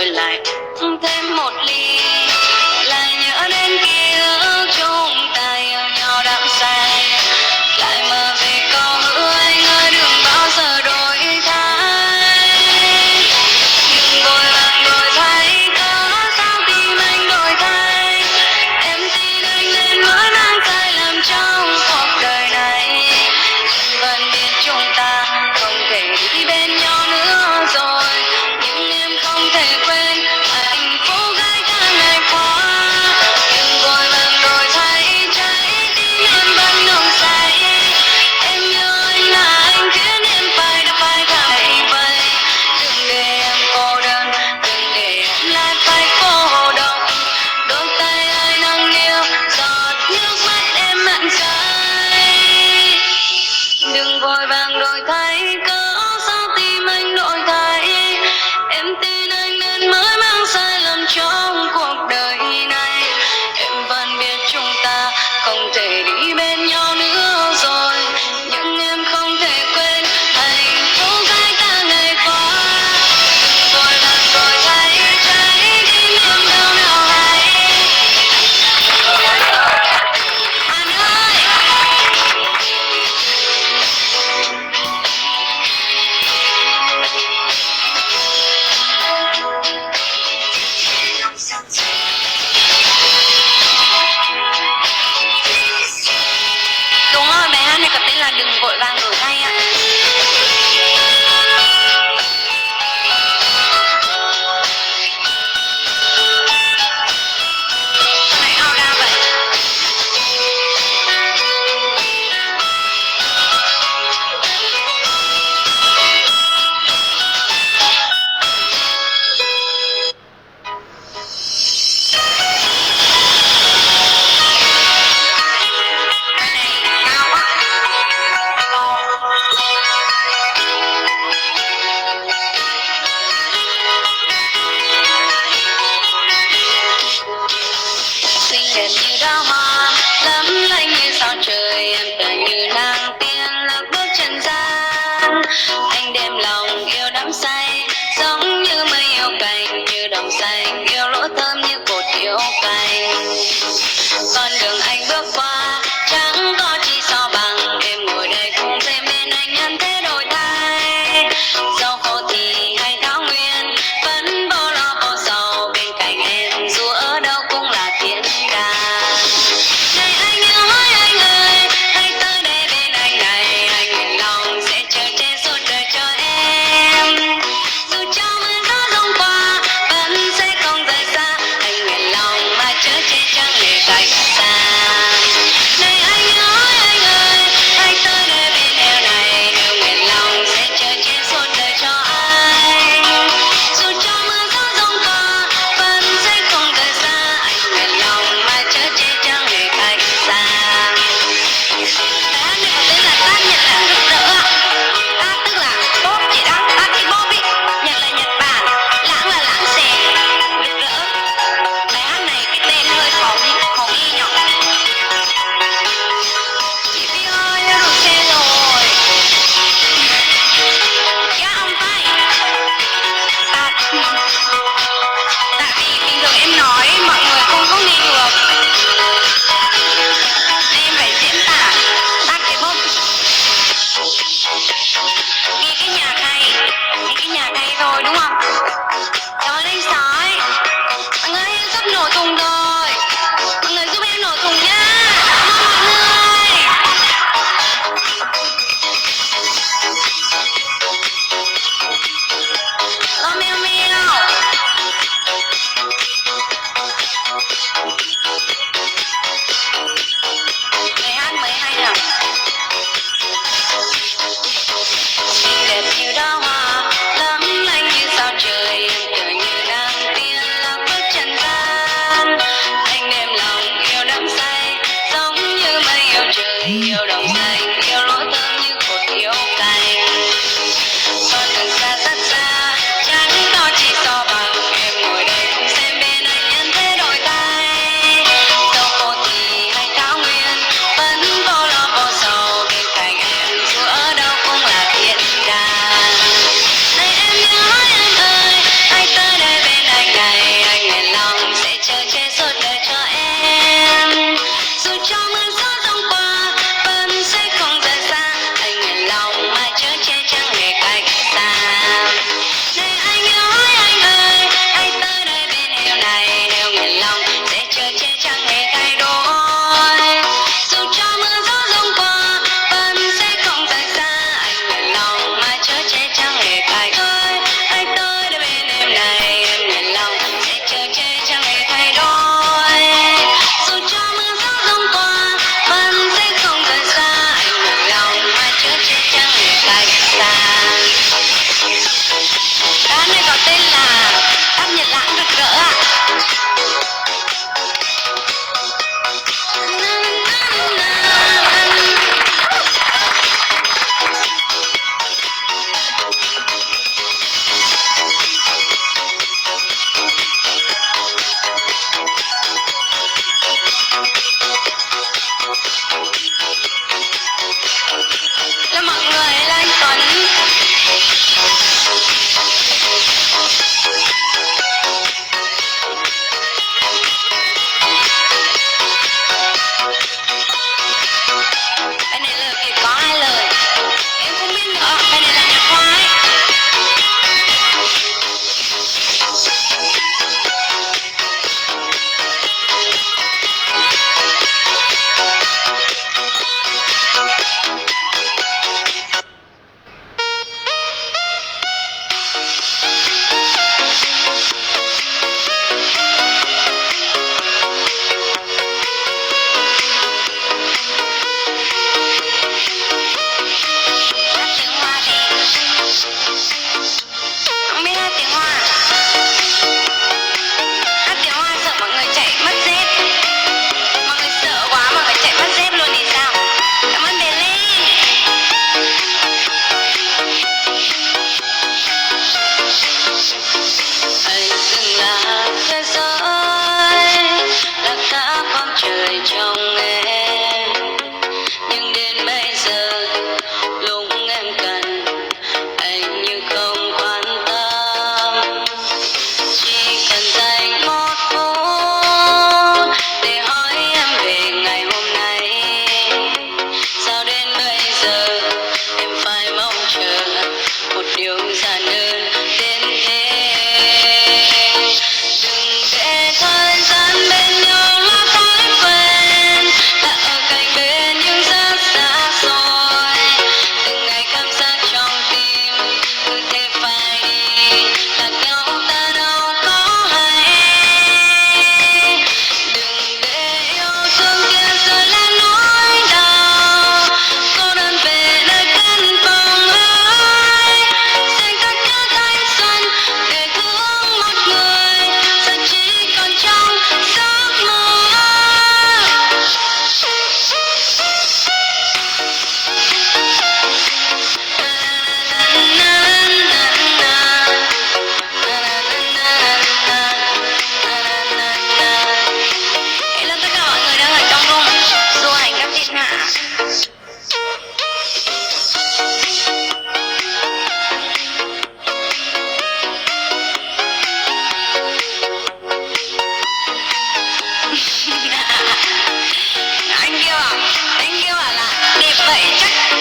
rồi lại thêm một ly, lại nhớ đến ký ức chúng ta yêu nhau đắm say, lại mơ về câu hứa anh ơi đừng bao giờ đổi thay. Đừng vội vàng đổi thay, có sao tim anh đổi thay, em xin anh nên mỗi mang sai lầm trong cuộc đời này, nhưng vẫn biết chúng ta không thể đi bên nhau nữa rồi, nhưng em không thể quên hạnh phúc gái càng ngày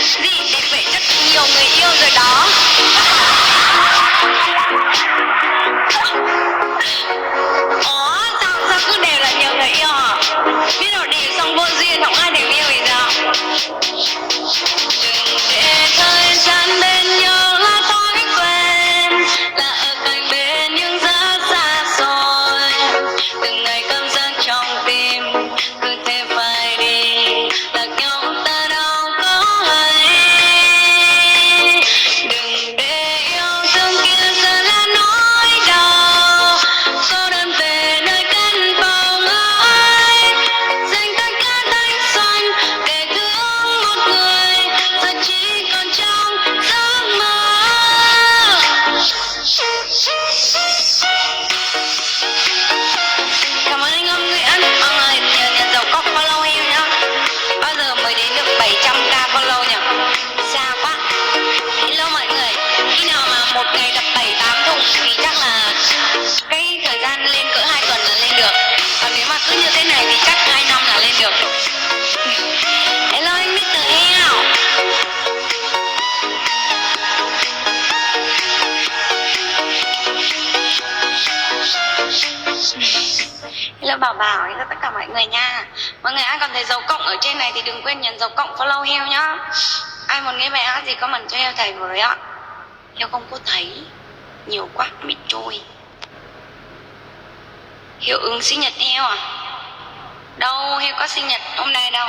Gì đẹp vậy chắc nhiều người yêu rồi đó. Ủa sao cứ đều là nhiều người yêu hả? Biết đâu đều xong vô duyên không ai đều yêu thì sao? Đừng để thời gian bên nhau là thói quen, là ở cạnh bên nhưng rất xa xôi. Từng ngày cảm giác trong tim cứ thế phải đi, lạc nhau ta đâu có hay. Đừng để yêu thương kia giờ là nỗi đau, cô đơn về nơi cánh bóng ai, dành tất cả thanh xuân để thương một người, giờ chỉ còn trong giấc mơ. Cảm ơn anh Âm Nguyễn. Mọi người nhớ nhận dấu cốc follow em nhá. Bao giờ mới đến được 700k follow nhỉ? Xa quá. Hello mọi người. Khi nào mà một ngày đập 7-8 thùng thì chắc là cái thời gian lên cỡ 2 tuần là lên được. Còn nếu mà cứ như thế này thì chắc 2 năm là lên được. Hello anh Mr. Heo. Hello bảo bảo, hello tất cả mọi người nha. Mọi người ai còn thấy dấu cộng ở trên này thì đừng quên nhấn dấu cộng follow Heo nhá. Ai muốn nghe bài hát gì comment cho Heo thầy với ạ. Heo không có thấy, nhiều quá biết trôi. Hiệu ứng sinh nhật Heo à? Đâu, Heo có sinh nhật hôm nay đâu.